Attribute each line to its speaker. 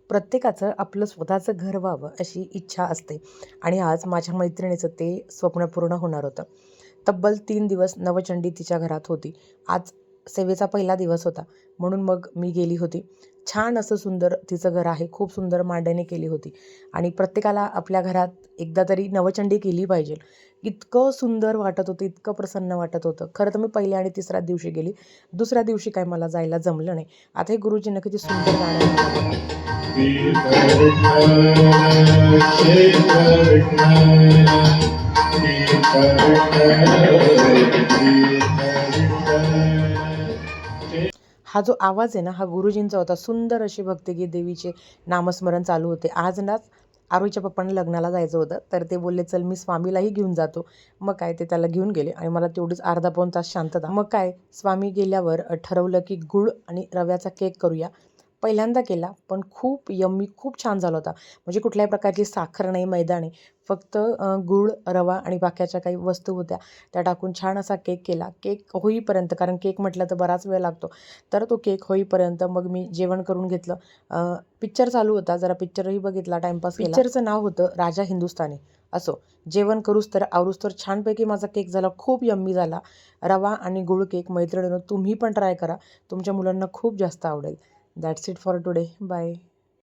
Speaker 1: प्रत्येकाचं आपलं स्वतःचं घर व्हावं अशी इच्छा असते आणि आज माझ्या मैत्रिणीचं ते स्वप्न पूर्ण होणार होतं. तब्बल 3 दिवस नवचंडी तिच्या घरात होती. आज सेवेचा पहिला दिवस होता म्हणून मग मी गेली होती. छान असं सुंदर तिचं घर आहे. खूप सुंदर मांडणी केली होती आणि प्रत्येकाला आपल्या घरात एकदा तरी नवचंडी केली पाहिजे. इतकं सुंदर वाटत होतं, इतकं प्रसन्न वाटत होतं. खरं तर मी पहिल्या आणि तिसऱ्या दिवशी गेली. दुसऱ्या दिवशी काही मला जायला जमलं नाही. आता हे गुरुजींना किती सुंदर गाणं म्हटलं हा जो आवाज आहे ना, हा गुरुजींचा होता. सुंदर अशी भक्तिगीत देवीचे नामस्मरण चालू होते. आज ना आरोहीच्या पप्पांना लग्नाला जायचं होतं, तर ते बोलले चल मी स्वामीलाही घेऊन जातो. मग काय ते त्याला घेऊन गेले आणि मला तेवढीच अर्धा पाऊण तास शांतता. मग काय स्वामी गेल्यावर ठरवलं की गुळ आणि रव्याचा केक करूया. पहिल्यांदा केला पण खूप यम्मी खूप छान झाला होता. म्हणजे कुठल्याही प्रकारची साखर नाही, मैदा नाही. फक्त गूळ, रवा आणि बाकीच्या काही वस्तू होत्या त्या टाकून छान असा केक केला. केक होईपर्यंत, कारण केक म्हटलं तर बराच वेळ लागतो, तर तो केक होईपर्यंत मग मी जेवण करून घेतलं. पिक्चर चालू होता, जरा पिक्चरही बघितला, टाईमपास केला. पिक्चरचं नाव होतं राजा हिंदुस्तानी. असो, जेवण करूच तर आवरूच तर छानपैकी माझा केक झाला. खूप यम्मी झाला. रवा आणि गूळ केक मैत्रिणीनं तुम्ही पण ट्राय करा. तुमच्या मुलांना खूप जास्त आवडेल. That's it for today. Bye.